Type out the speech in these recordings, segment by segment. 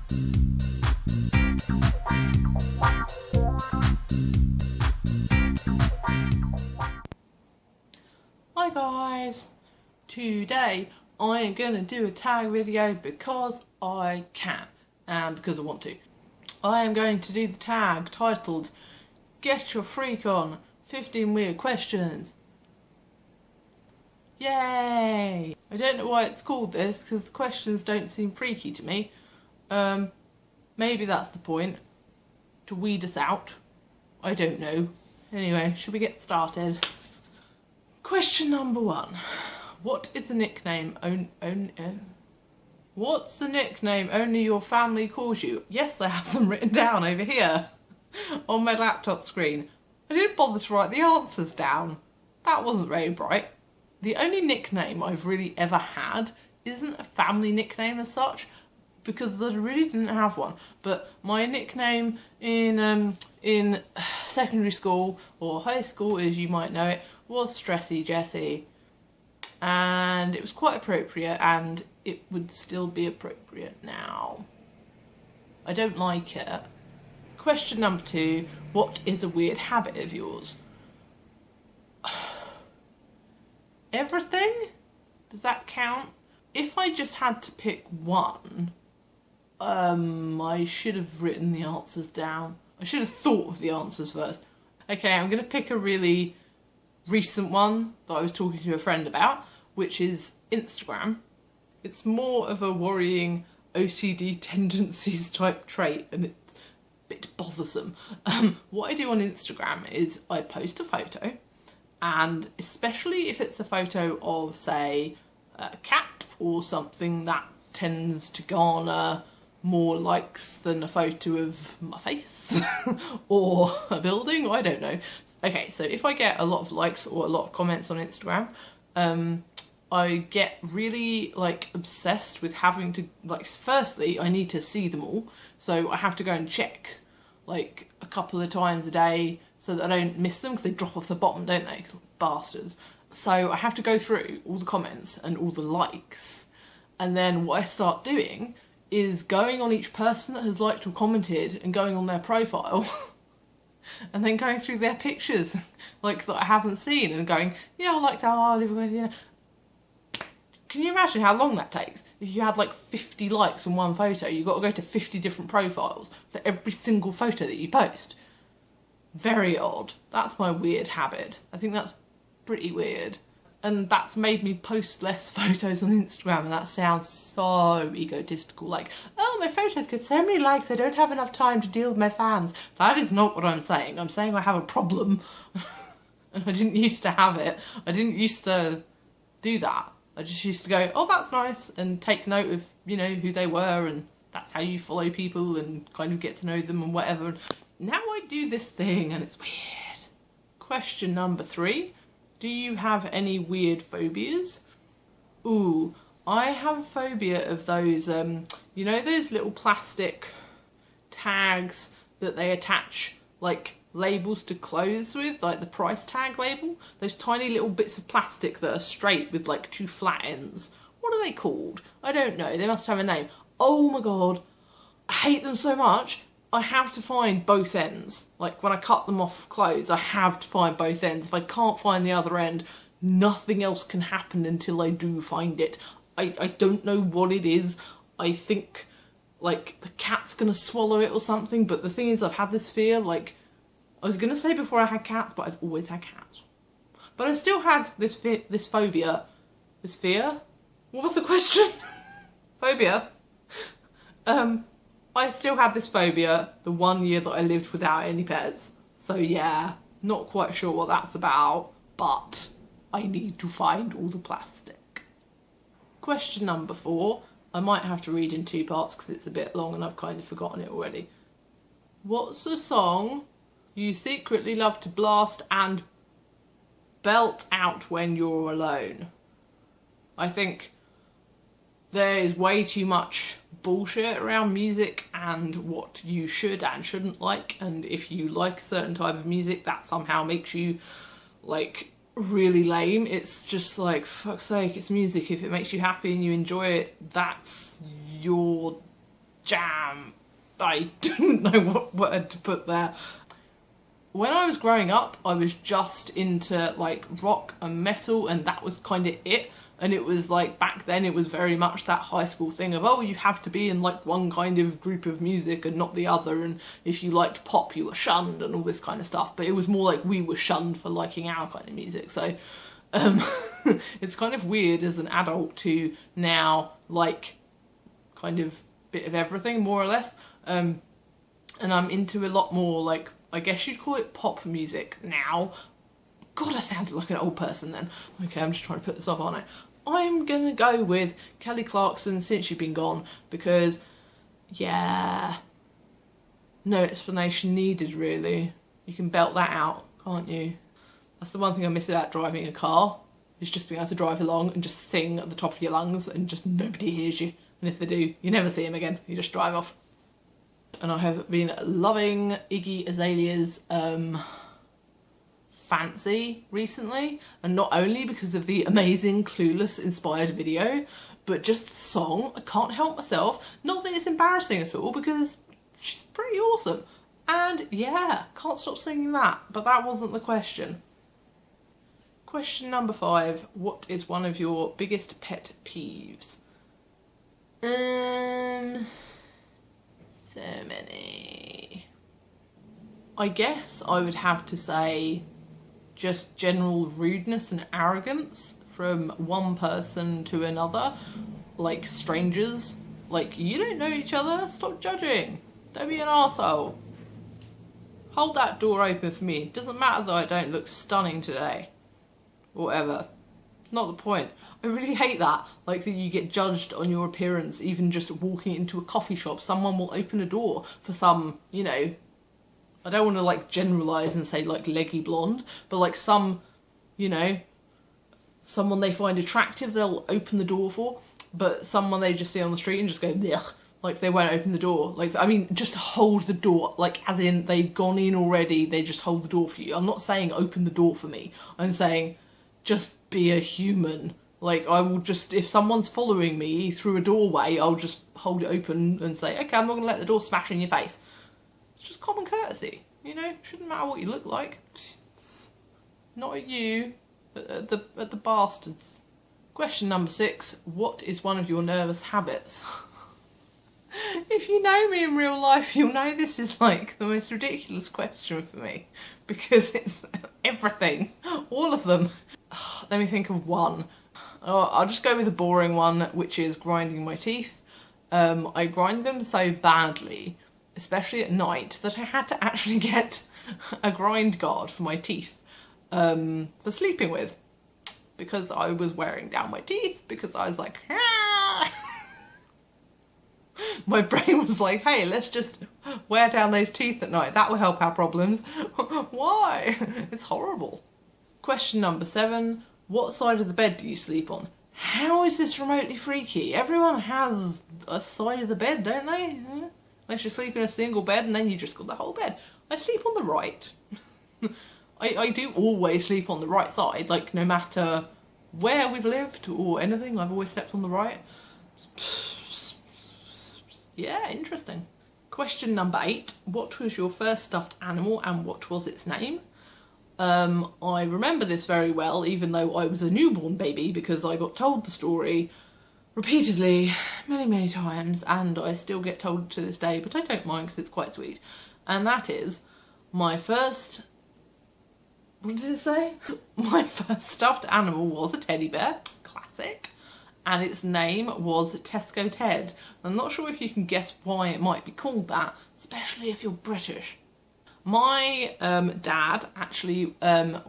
Hi guys! Today I am going to do a tag video because I can and because I want to. I am going to do the tag titled Get Your Freak On 15 Weird Questions. Yay! I don't know why it's called this because the questions don't seem freaky to me. Maybe that's the point, to weed us out. I don't know. Anyway, should we get started? Question number 1. What is the nickname What's the nickname only your family calls you? Yes, I have them written down over here on my laptop screen. I didn't bother to write the answers down. That wasn't very bright. The only nickname I've really ever had isn't a family nickname as such, because I really didn't have one. But my nickname in secondary school, or high school as you might know it, was Stressy Jessie. And it was quite appropriate, and it would still be appropriate now. I don't like it. Question number 2. What is a weird habit of yours? Everything? Does that count? If I just had to pick one, I should have written the answers down. I should have thought of the answers first. Okay, I'm going to pick a really recent one that I was talking to a friend about, which is Instagram. It's more of a worrying OCD tendencies type trait, and it's a bit bothersome. What I do on Instagram is I post a photo, and especially if it's a photo of, say, a cat or something that tends to garner more likes than a photo of my face or a building, I don't know. Okay, so if I get a lot of likes or a lot of comments on Instagram, I get really obsessed with having to, firstly I need to see them all, so I have to go and check a couple of times a day so that I don't miss them, because they drop off the bottom, don't they, bastards. So I have to go through all the comments and all the likes, and then what I start doing is going on each person that has liked or commented and going on their profile and then going through their pictures that I haven't seen and going, yeah, I like that, I live with, you know. Can you imagine how long that takes? If you had 50 likes on one photo, you've got to go to 50 different profiles for every single photo that you post. Very odd. That's my weird habit. I think that's pretty weird. And that's made me post less photos on Instagram, and that sounds so egotistical. Oh, my photos get so many likes, I don't have enough time to deal with my fans. That is not what I'm saying. I'm saying I have a problem. And I didn't used to have it. I didn't used to do that. I just used to go, oh, that's nice, and take note of, who they were, and that's how you follow people and kind of get to know them and whatever. And now I do this thing, and it's weird. Question number 3. Do you have any weird phobias? Ooh, I have a phobia of those, those little plastic tags that they attach, labels to clothes with, the price tag label? Those tiny little bits of plastic that are straight with, 2 flat ends. What are they called? I don't know, they must have a name. Oh my god, I hate them so much. I have to find both ends. When I cut them off clothes, I have to find both ends. If I can't find the other end, nothing else can happen until I do find it. I don't know what it is. I think, the cat's gonna swallow it or something, but the thing is, I've had this fear, I was gonna say before I had cats, but I've always had cats. But I still had this phobia. This fear? What was the question? Phobia? I still had this phobia the 1 year that I lived without any pets. So yeah, not quite sure what that's about, but I need to find all the plastic. Question number 4. I might have to read in 2 parts because it's a bit long and I've kind of forgotten it already. What's the song you secretly love to blast and belt out when you're alone? I think there is way too much bullshit around music and what you should and shouldn't like, and if you like a certain type of music that somehow makes you really lame. It's just fuck's sake, it's music. If it makes you happy and you enjoy it, that's your jam. I didn't know what word to put there. When I was growing up, I was just into like rock and metal, and that was kind of it. And it was like, back then it was very much that high school thing of, oh, you have to be in like one kind of group of music and not the other, and if you liked pop you were shunned and all this kind of stuff. But it was more like we were shunned for liking our kind of music. So it's kind of weird as an adult to now like kind of bit of everything, more or less. And I'm into a lot more, like, I guess you'd call it pop music now. God, I sounded like an old person then. Okay, I'm just trying to put this off, aren't I? I'm gonna go with Kelly Clarkson, Since You've Been Gone, because, yeah, no explanation needed, really. You can belt that out, can't you? That's the one thing I miss about driving a car, is just being able to drive along and just sing at the top of your lungs and just nobody hears you. And if they do, you never see them again, you just drive off. And I have been loving Iggy Azalea's Fancy recently, and not only because of the amazing Clueless inspired video, but just the song. I can't help myself. Not that it's embarrassing at all, because she's pretty awesome. And yeah, can't stop singing that, but that wasn't the question. Question number 5. What is one of your biggest pet peeves? So many. I guess I would have to say just general rudeness and arrogance from one person to another, like strangers. Like, you don't know each other, stop judging, don't be an arsehole. Hold that door open for me, it doesn't matter that I don't look stunning today, whatever. Not the point. I really hate that, like that you get judged on your appearance even just walking into a coffee shop. Someone will open a door for some, you know, I don't want to like generalise and say like leggy blonde, but like some, you know, someone they find attractive they'll open the door for, but someone they just see on the street and just go, blech, like they won't open the door. Like, I mean, just hold the door, like as in they've gone in already, they just hold the door for you. I'm not saying open the door for me, I'm saying just be a human. Like, I will just, if someone's following me through a doorway, I'll just hold it open and say, okay, I'm not going to let the door smash in your face. It's just common courtesy, you know? Shouldn't matter what you look like. Not at you, at the bastards. Question number 6. What is one of your nervous habits? If you know me in real life, you'll know this is like the most ridiculous question for me, because it's everything, all of them. Let me think of one. Oh, I'll just go with a boring one, which is grinding my teeth. I grind them so badly, especially at night, that I had to actually get a grind guard for my teeth for sleeping with, because I was wearing down my teeth, because I was like, ah! My brain was like, hey, let's just wear down those teeth at night, that will help our problems. Why? It's horrible. Question number 7. What side of the bed do you sleep on? How is this remotely freaky? Everyone has a side of the bed, don't they? Unless you sleep in a single bed and then you just got the whole bed. I sleep on the right. I do always sleep on the right side, like no matter where we've lived or anything, I've always slept on the right. Yeah, interesting. Question number 8. What was your first stuffed animal and what was its name? I remember this very well, even though I was a newborn baby, because I got told the story repeatedly, many times, and I still get told to this day, but I don't mind because it's quite sweet. And that is, my first... what did it say? My first stuffed animal was a teddy bear, classic, and its name was Tesco Ted. I'm not sure if you can guess why it might be called that, especially if you're British. My dad actually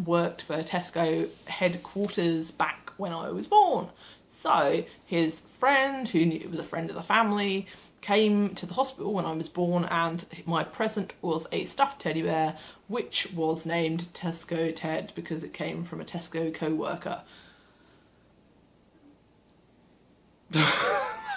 worked for Tesco headquarters back when I was born. So his friend, who knew it was a friend of the family, came to the hospital when I was born, and my present was a stuffed teddy bear, which was named Tesco Ted because it came from a Tesco co-worker.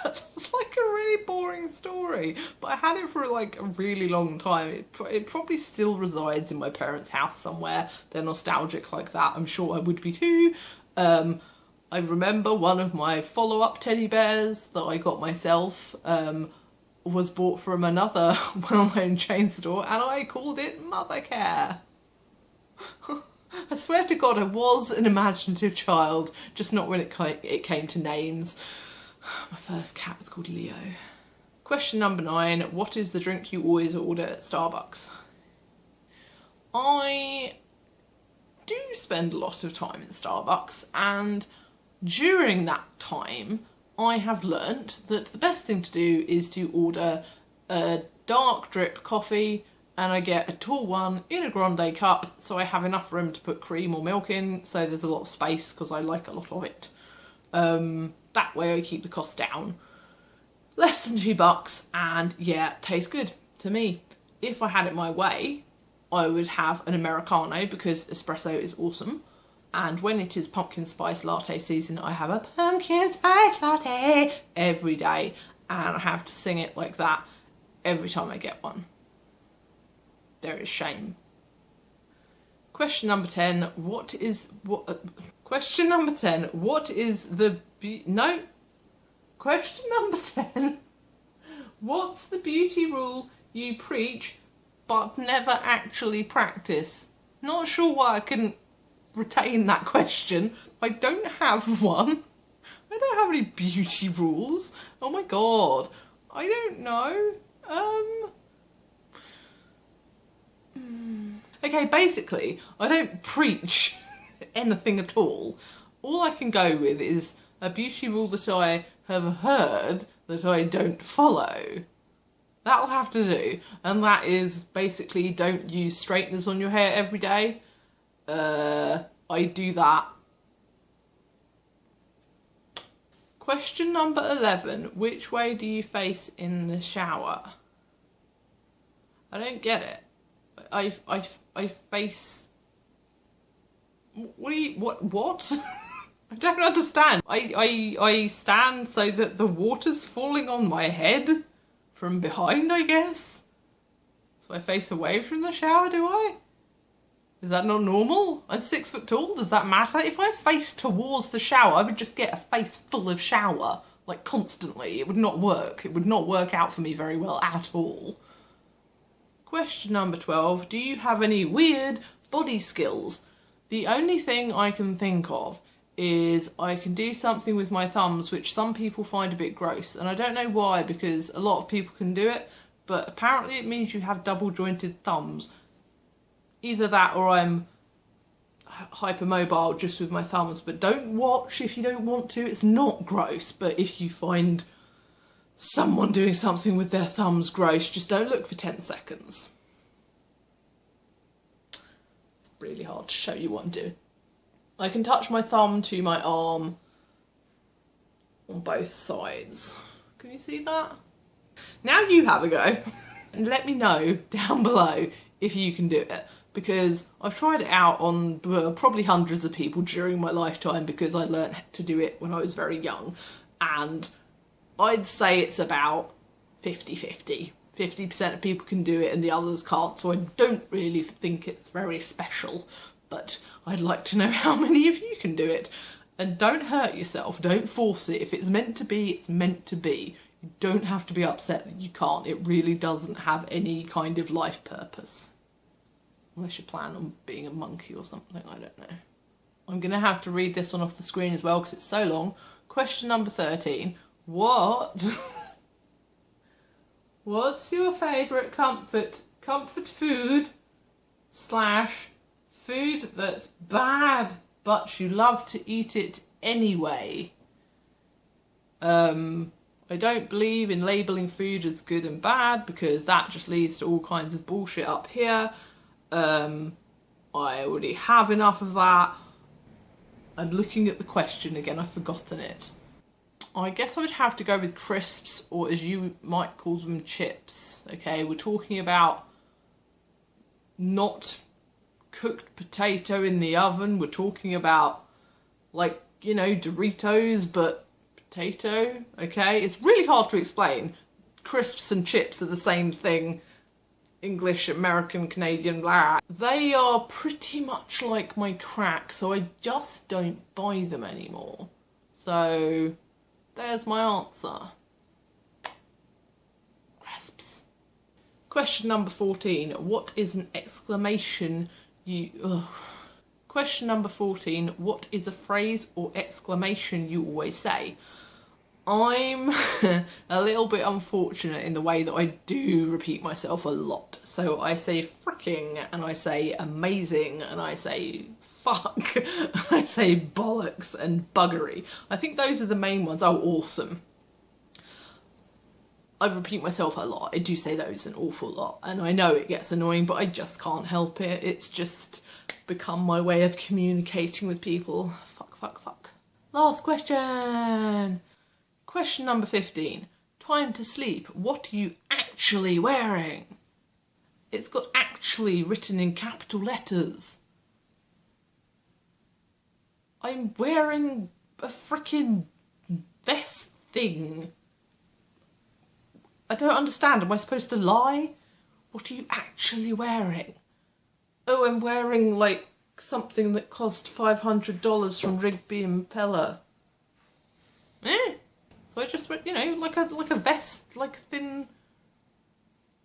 It's like a really boring story, but I had it for like a really long time. It probably still resides in my parents' house somewhere. They're nostalgic like that. I'm sure I would be too. I remember one of my follow-up teddy bears that I got myself. was bought from another well-known chain store and I called it Mothercare. I swear to God I was an imaginative child, just not when it came to names. My first cat was called Leo. Question number 9. What is the drink you always order at Starbucks? I do spend a lot of time in Starbucks, and during that time I have learnt that the best thing to do is to order a dark drip coffee, and I get a tall one in a grande cup so I have enough room to put cream or milk in, so there's a lot of space because I like a lot of it. That way I keep the cost down. Less than $2, and yeah, it tastes good to me. If I had it my way, I would have an Americano because espresso is awesome. And when it is pumpkin spice latte season, I have a pumpkin spice latte every day. And I have to sing it like that every time I get one. There is shame. Question number 10. Question number 10. What is the... No. Question number 10. What's the beauty rule you preach but never actually practice? Not sure why I couldn't retain that question. I don't have one. I don't have any beauty rules. Oh my God. I don't know. Okay, basically, I don't preach anything at all. All I can go with is a beauty rule that I have heard that I don't follow. That'll have to do. And that is basically don't use straighteners on your hair every day. I do that. Question number 11. Which way do you face in the shower? I don't get it. I face... What? I don't understand. I stand so that the water's falling on my head from behind, I guess. So I face away from the shower, do I? Is that not normal? I'm 6 foot tall, does that matter? If I face towards the shower, I would just get a face full of shower, like constantly. It would not work. It would not work out for me very well at all. Question number 12. Do you have any weird body skills? The only thing I can think of is I can do something with my thumbs which some people find a bit gross, and I don't know why, because a lot of people can do it, but apparently it means you have double jointed thumbs. Either that or I'm hypermobile just with my thumbs, but don't watch if you don't want to. It's not gross, but if you find someone doing something with their thumbs gross, just don't look for 10 seconds. It's really hard to show you what I'm doing. I can touch my thumb to my arm on both sides. Can you see that? Now you have a go and let me know down below if you can do it, because I've tried it out on probably hundreds of people during my lifetime because I learnt to do it when I was very young, and I'd say it's about 50-50. 50% of people can do it and the others can't, so I don't really think it's very special. But I'd like to know how many of you can do it. And don't hurt yourself, don't force it. If it's meant to be, it's meant to be. You don't have to be upset that you can't. It really doesn't have any kind of life purpose. Unless you plan on being a monkey or something, I don't know. I'm going to have to read this one off the screen as well because it's so long. Question number 13. What's your favourite comfort food / food that's bad but you love to eat it anyway? I don't believe in labelling food as good and bad because that just leads to all kinds of bullshit up here. I already have enough of that. I'm looking at the question again, I've forgotten it. I guess I would have to go with crisps, or as you might call them, chips. Okay, we're talking about not cooked potato in the oven. We're talking about, like, you know, Doritos, but potato, okay? It's really hard to explain. Crisps and chips are the same thing. English, American, Canadian, blah. They are pretty much like my crack, so I just don't buy them anymore. So there's my answer. Question number 14. What is an exclamation you... Ugh. Question number 14. What is a phrase or exclamation you always say? I'm a little bit unfortunate in the way that I do repeat myself a lot. So I say fricking, and I say amazing, and I say fuck, and I say bollocks and buggery. I think those are the main ones. Oh, awesome. I repeat myself a lot. I do say those an awful lot, and I know it gets annoying, but I just can't help it. It's just become my way of communicating with people. Fuck, fuck, fuck. Last question. Question number 15. Time to sleep. What are you actually wearing? It's got actually written in capital letters. I'm wearing a freaking vest thing. I don't understand. Am I supposed to lie? What are you actually wearing? Oh, I'm wearing like something that cost $500 from Rigby and Pella. So I just, you know, like a vest, like a thin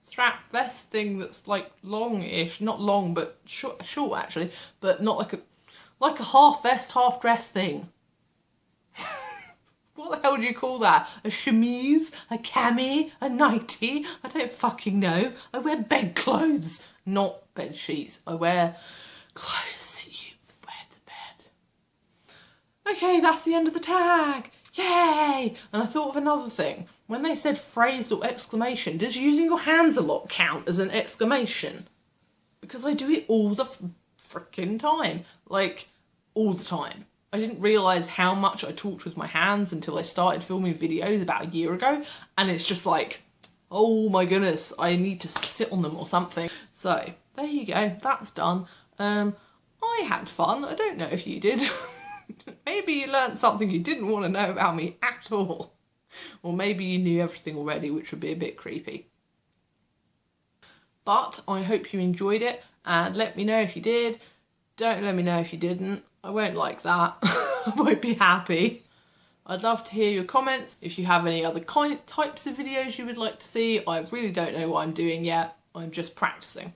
strap vest thing that's like long-ish, not long but short actually, but not like a half vest, half dress thing. What the hell do you call that? A chemise, a cami, a nightie? I don't fucking know. I wear bed clothes, not bed sheets. I wear clothes that you wear to bed. Okay, that's the end of the tag. Yay! And I thought of another thing. When they said phrase or exclamation, does using your hands a lot count as an exclamation? Because I do it all the frickin' time. Like, all the time. I didn't realise how much I talked with my hands until I started filming videos about a year ago. And it's just like, oh my goodness, I need to sit on them or something. So, there you go. That's done. I had fun. I don't know if you did. Maybe you learnt something you didn't want to know about me at all. Or maybe you knew everything already, which would be a bit creepy. But I hope you enjoyed it, and let me know if you did. Don't let me know if you didn't. I won't like that. I won't be happy. I'd love to hear your comments. If you have any other types of videos you would like to see, I really don't know what I'm doing yet. I'm just practicing.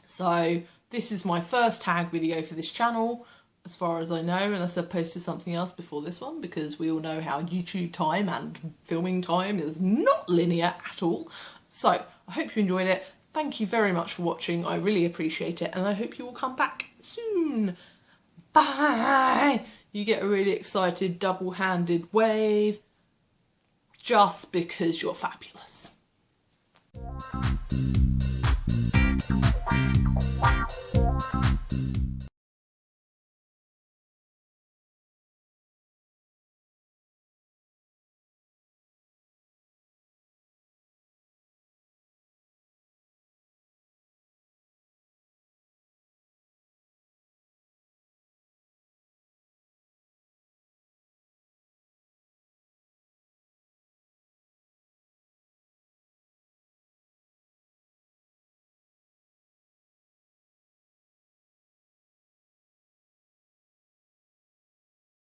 So this is my first tag video for this channel, as far as I know, unless I've posted something else before this one, because we all know how YouTube time and filming time is not linear at all. So I hope you enjoyed it. Thank you very much for watching. I really appreciate it, and I hope you will come back soon. Bye! You get a really excited double-handed wave just because you're fabulous.